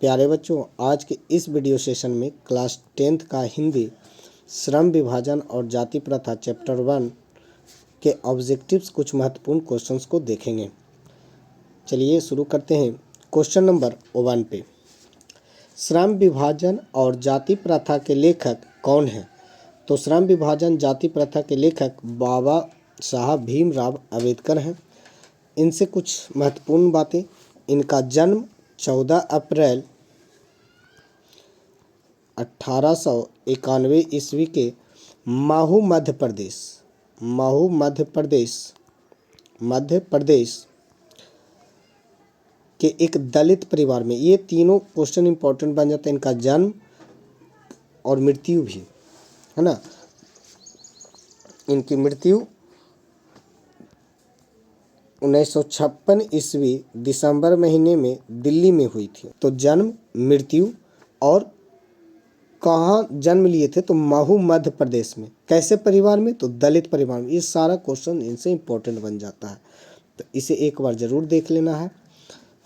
प्यारे बच्चों, आज के इस वीडियो सेशन में क्लास 10th का हिंदी श्रम विभाजन और जाति प्रथा चैप्टर 1 के ऑब्जेक्टिव्स कुछ महत्वपूर्ण क्वेश्चंस को देखेंगे। चलिए शुरू करते हैं। क्वेश्चन नंबर 1 पे, श्रम विभाजन और जाति प्रथा के लेखक कौन हैं? तो श्रम विभाजन जाति प्रथा के लेखक बाबा साहब भीमराव अंबेडकर हैं। इनसे कुछ महत्वपूर्ण बातें, इनका जन्म 14 अप्रैल 1891 ईस्वी के महू मध्य प्रदेश के एक दलित परिवार में, ये तीनों क्वेश्चन इंपॉर्टेंट बन जाते हैं। इनका जन्म और मृत्यु भी है ना। इनकी मृत्यु 1956 ईस्वी दिसंबर महीने में दिल्ली में हुई थी। तो जन्म, मृत्यु और कहाँ जन्म लिए थे? तो महू मध्य प्रदेश में। कैसे परिवार में? तो दलित परिवार में। ये सारा क्वेश्चन इनसे इम्पोर्टेंट बन जाता है, तो इसे एक बार ज़रूर देख लेना है।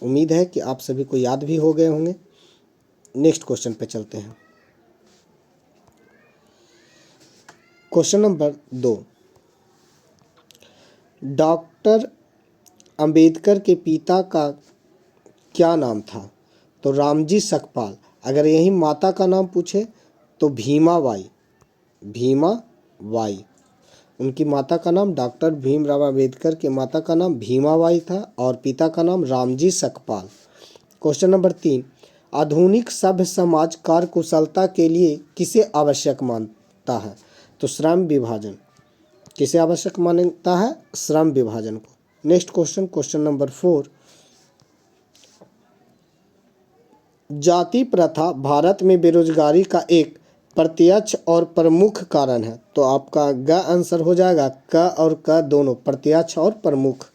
उम्मीद है कि आप सभी को याद भी हो गए होंगे। नेक्स्ट क्वेश्चन पे चलते हैं। क्वेश्चन नंबर 2, डॉक्टर अंबेडकर के पिता का क्या नाम था? तो रामजी सकपाल। अगर यही माता का नाम पूछे तो भीमाबाई। उनकी माता का नाम, डॉक्टर भीमराव अंबेडकर के माता का नाम भीमाबाई था और पिता का नाम रामजी सकपाल। क्वेश्चन नंबर 3, आधुनिक सभ्य समाज कार्यकुशलता के लिए किसे आवश्यक मानता है? तो श्रम विभाजन। किसे आवश्यक मानता है? श्रम विभाजन को। नेक्स्ट क्वेश्चन, क्वेश्चन नंबर 4, जाति प्रथा भारत में बेरोजगारी का एक प्रत्यक्ष और प्रमुख कारण है। तो आपका ग आंसर हो जाएगा। क और क दोनों, प्रत्यक्ष और प्रमुख।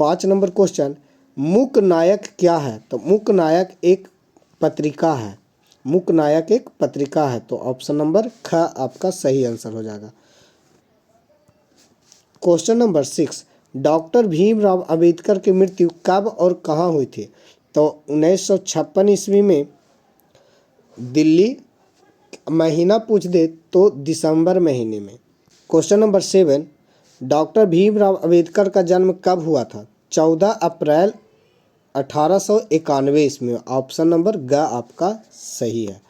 5 नंबर क्वेश्चन, मूक नायक क्या है? तो मूक नायक एक पत्रिका है। तो ऑप्शन नंबर ख आपका सही आंसर हो जाएगा। Question number 6, doctor Bhimrao Ambedkar की मृत्यु कब और कहाँ हुई थी? तो 1956 ईस्वी में दिल्ली, महीना पूछ दे तो दिसंबर महीने में। Question number 7, doctor Bhimrao Ambedkar का जन्म कब हुआ था? 14 अप्रैल 1891 ईस्वी में। ऑप्शन नंबर ग आपका सही है।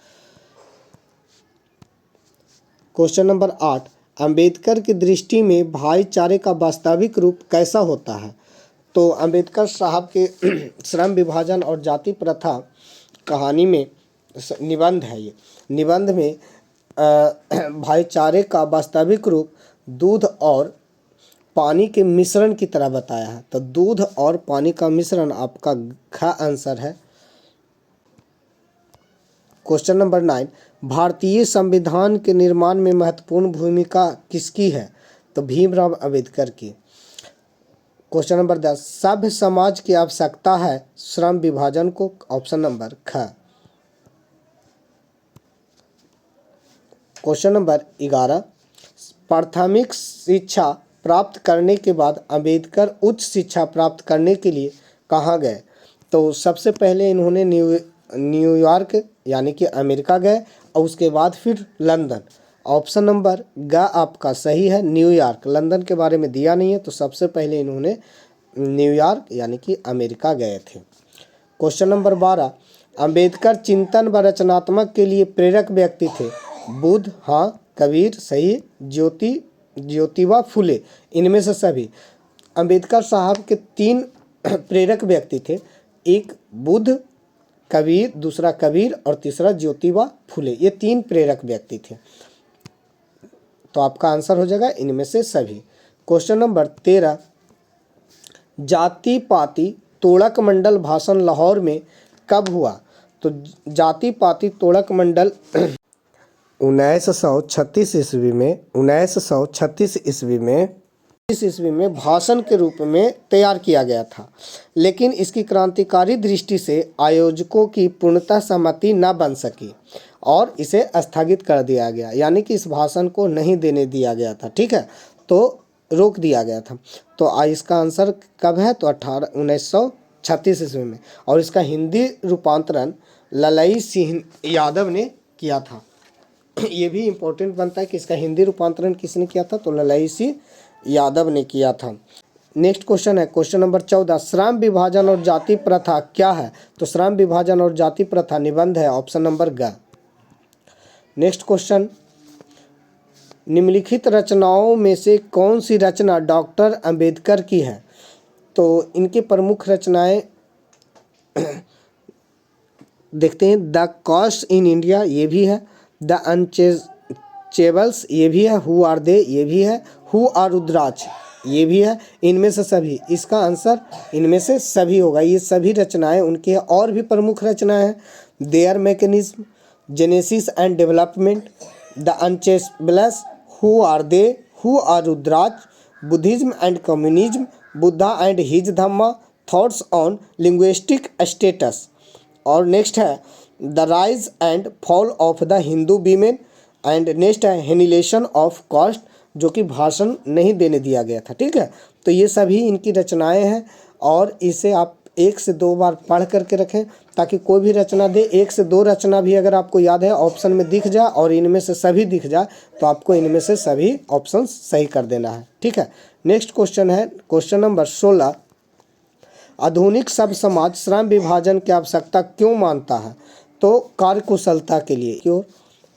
क्वेश्चन नंबर 8, अंबेडकर की दृष्टि में भाईचारे का वास्तविक रूप कैसा होता है? तो अंबेडकर साहब के श्रम विभाजन और जाति प्रथा कहानी में निबंध है। ये निबंध में भाईचारे का वास्तविक रूप दूध और पानी के मिश्रण की तरह बताया है। तो दूध और पानी का मिश्रण आपका ख आंसर है। क्वेश्चन नंबर 9, भारतीय संविधान के निर्माण में महत्वपूर्ण भूमिका किसकी है? तो भीमराव अंबेडकर की। क्वेश्चन नंबर 10, सभ्य समाज की आवश्यकता है श्रम विभाजन को। ऑप्शन नंबर ख। क्वेश्चन नंबर 11, प्राथमिक शिक्षा प्राप्त करने के बाद अंबेडकर उच्च शिक्षा प्राप्त करने के लिए कहाँ गए? तो सबसे पहले इन्होंने न्यूयॉर्क यानी कि अमेरिका गए और उसके बाद फिर लंदन। ऑप्शन नंबर ग आपका सही है, न्यूयॉर्क। लंदन के बारे में दिया नहीं है, तो सबसे पहले इन्होंने न्यूयॉर्क यानी कि अमेरिका गए थे। क्वेश्चन नंबर 12, अंबेडकर चिंतन व रचनात्मक के लिए प्रेरक व्यक्ति थे? बुद्ध, हाँ। कबीर, सही। ज्योतिबा फुले, इनमें से सभी। अंबेडकर साहब के 3 प्रेरक व्यक्ति थे, एक बुद्ध, कबीर, दूसरा कबीर और तीसरा ज्योतिबा फुले। ये 3 प्रेरक व्यक्ति थे। तो आपका आंसर हो जाएगा इनमें से सभी। क्वेश्चन नंबर 13, जाति पाति तोड़क मंडल भाषण लाहौर में कब हुआ? तो जाति पाति तोड़क मंडल 1936 ईस्वी में भाषण के रूप में तैयार किया गया था, लेकिन इसकी क्रांतिकारी दृष्टि से आयोजकों की पूर्णतः सहमति न बन सकी और इसे स्थगित कर दिया गया। यानी कि इस भाषण को नहीं देने दिया गया था, ठीक है, तो रोक दिया गया था। तो इसका आंसर कब है? तो 1936 1936 ईस्वी में, और इसका हिंदी रूपांतरण ललई सिंह यादव ने किया था। ये भी इम्पोर्टेंट बनता है कि इसका हिंदी रूपांतरण किसने किया था, तो ललई सिंह यादव ने किया था। नेक्स्ट क्वेश्चन है क्वेश्चन नंबर 14, श्रम विभाजन और जाति प्रथा क्या है, तो श्रम विभाजन और जाति प्रथा निबंध है, ऑप्शन नंबर ग। नेक्स्ट क्वेश्चन, निम्नलिखित रचनाओं में से कौन सी रचना डॉक्टर अंबेडकर की है, तो इनकी प्रमुख रचनाएं देखते हैं। द कॉस्ट इन इंडिया ये भी है, द अनचेबल्स ये भी है, हु आर दे ये भी है, हु आर रुद्राक्ष ये भी है। इनमें से सभी, इसका आंसर इनमें से सभी होगा। ये सभी रचनाएं उनकी है। और भी प्रमुख रचनाएं हैं, their mechanism, genesis and development, the untouchables, who are they, who are Rudraksh, Buddhism and communism, Buddha and his Dhamma, thoughts on linguistic states. और नेक्स्ट है the rise and fall of the Hindu women, and next है annihilation of cast, जो कि भाषण नहीं देने दिया गया था। ठीक है, तो ये सभी इनकी रचनाएं हैं, और इसे आप 1 से 2 बार पढ़ करके रखें, ताकि कोई भी रचना दे 1 से 2 रचना भी अगर आपको याद है ऑप्शन में दिख जाए और इनमें से सभी दिख जाए, तो आपको इनमें से सभी ऑप्शन सही कर देना है। ठीक है, नेक्स्ट क्वेश्चन है क्वेश्चन नंबर 16, आधुनिक सब समाज श्रम विभाजन की आवश्यकता क्यों मानता है, तो कार्यकुशलता के लिए। क्यों।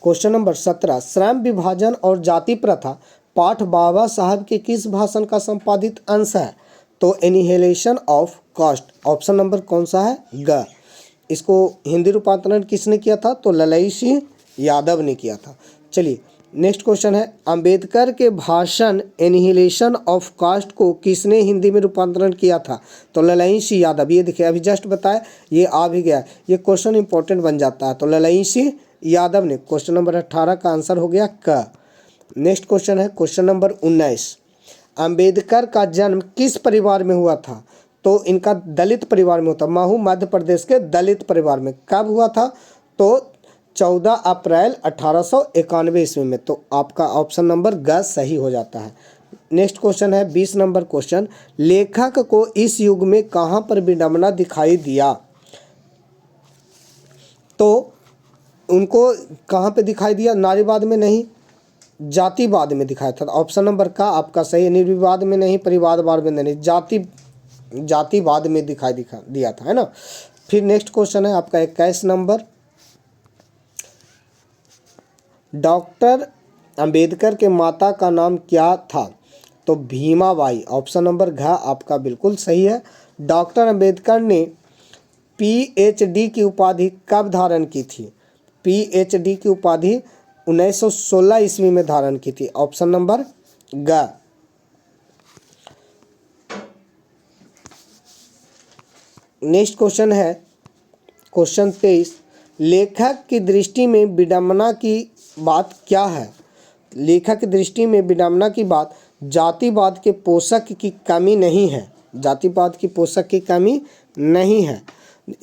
क्वेश्चन नंबर 17, श्रम विभाजन और जाति प्रथा पाठ बाबा साहब के किस भाषण का संपादित अंश है, तो annihilation of caste, option number कौन सा है, ग। इसको हिंदी रूपांतरण किसने किया था, तो ललई सिंह यादव ने किया था। चलिए नेक्स्ट क्वेश्चन है, अंबेडकर के भाषण एनिहिलेशन ऑफ कास्ट को किसने हिंदी में रूपांतरण किया था, तो ललई सिंह यादव। ये देखिए अभी जस्ट बताया, ये आ भी गया, ये क्वेश्चन इंपॉर्टेंट बन जाता है, तो ललई सिंह यादव ने। क्वेश्चन नंबर 18 का आंसर हो गया क। नेक्स्ट क्वेश्चन है क्वेश्चन नंबर 19, अंबेडकर का जन्म किस परिवार में हुआ था, तो इनका दलित परिवार में होता, महू मध्य प्रदेश के दलित परिवार में। कब हुआ था, तो 14 अप्रैल 1891 ईस्वी में। तो आपका ऑप्शन नंबर ग सही हो जाता है। नेक्स्ट क्वेश्चन है 20 नंबर क्वेश्चन, लेखक को इस युग में कहाँ पर विडंबना दिखाई दिया, तो उनको कहाँ पे दिखाई दिया, नारीवाद में नहीं, जातिवाद में दिखाया था। ऑप्शन नंबर का आपका सही है, निर्विवाद में नहीं, परिवारवाद में नहीं, जातिवाद में दिखाई दिया था, है ना। फिर नेक्स्ट क्वेश्चन है आपका 21 नंबर, डॉक्टर अंबेडकर के माता का नाम क्या था, तो भीमाबाई। ऑप्शन नंबर घ आपका बिल्कुल सही है। डॉक्टर अंबेडकर ने पीएचडी की उपाधि कब धारण की थी, पीएचडी की उपाधि 1916 ईस्वी में धारण की थी। ऑप्शन नंबर ग। नेक्स्ट क्वेश्चन है क्वेश्चन 23, लेखक की दृष्टि में विडंबना की बात क्या है, लेखक की दृष्टि में विडंबना की बात जातिवाद के पोषक की कमी नहीं है, जातिवाद की पोषक की कमी नहीं है।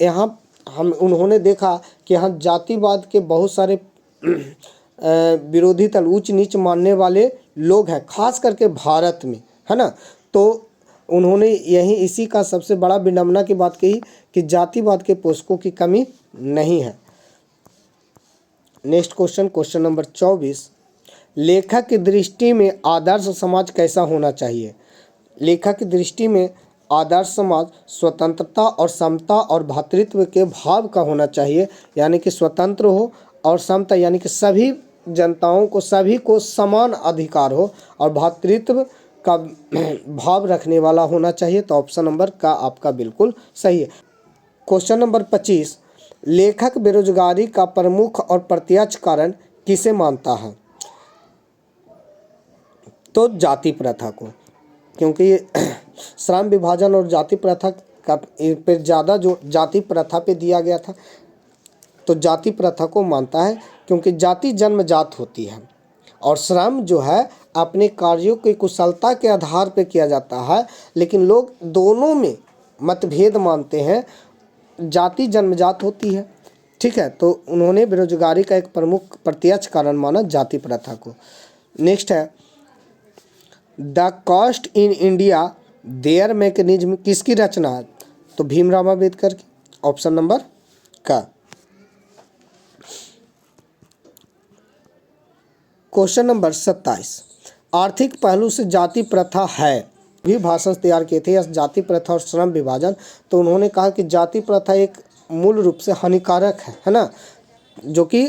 यहाँ उन्होंने देखा कि यहाँ जातिवाद के बहुत सारे विरोधी दल, उच्च नीच मानने वाले लोग हैं, खास करके भारत में, है ना। तो उन्होंने यही इसी का सबसे बड़ा विडंबना की बात कही कि जातिवाद के पोषकों की कमी नहीं है। नेक्स्ट क्वेश्चन क्वेश्चन नंबर 24, लेखक की दृष्टि में आदर्श समाज कैसा होना चाहिए, लेखक की दृष्टि में आदर्श समाज स्वतंत्रता और समता और भ्रातृत्व के भाव का होना चाहिए, यानी कि स्वतंत्र हो और समता, यानी कि सभी जनताओं को, सभी को समान अधिकार हो, और भ्रातृत्व का भाव रखने वाला होना चाहिए। तो ऑप्शन नंबर का आपका बिल्कुल सही है। क्वेश्चन नंबर 25, लेखक बेरोजगारी का प्रमुख और प्रत्यक्ष कारण किसे मानता है, तो जाति प्रथा को, क्योंकि ये श्रम विभाजन और जाति प्रथा का पे ज़्यादा जो जाति प्रथा पे दिया गया था, तो जाति प्रथा को मानता है, क्योंकि जाति जन्मजात होती है और श्रम जो है अपने कार्यों की कुशलता के आधार पर किया जाता है, लेकिन लोग दोनों में मतभेद मानते हैं, जाति जन्मजात होती है। ठीक है, तो उन्होंने बेरोजगारी का एक प्रमुख प्रत्यक्ष कारण माना जाति प्रथा को। नेक्स्ट है the cost in India there mechanism किसकी रचना है, तो भीमराव अंबेडकर की, ऑप्शन नंबर का। क्वेश्चन नंबर 27, आर्थिक पहलू से जाति प्रथा है, भी भाषण तैयार किए थे, जाति प्रथा और श्रम विभाजन। तो उन्होंने कहा कि जाति प्रथा एक मूल रूप से हानिकारक है ना, जो कि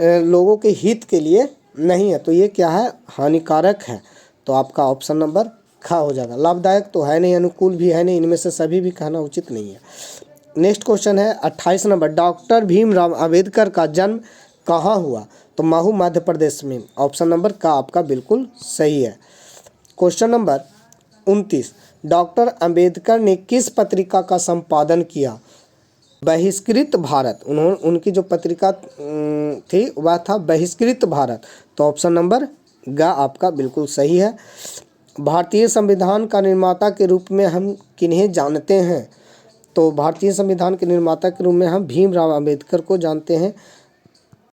लोगों के हित के लिए नहीं है। तो ये क्या है, हानिकारक है। तो आपका ऑप्शन नंबर ख हो जाएगा। लाभदायक तो है नहीं, अनुकूल भी है नहीं, इनमें से सभी भी कहना उचित नहीं है। नेक्स्ट क्वेश्चन है 28 नंबर, डॉक्टर भीमराव अंबेडकर का जन्म कहाँ हुआ? तो महू मध्य प्रदेश में, ऑप्शन नंबर का आपका बिल्कुल सही है। क्वेश्चन नंबर 29, डॉक्टर अंबेडकर ने किस पत्रिका का संपादन किया? बहिष्कृत भारत। उनकी जो पत्रिका थी वह था बहिष्कृत भारत। तो ऑप्शन नंबर ग आपका बिल्कुल सही है। भारतीय संविधान का निर्माता के रूप में हम किन्हें जानते हैं? तो भारतीय संविधान के निर्माता के रूप में हम भीमराव अंबेडकर को जानते हैं।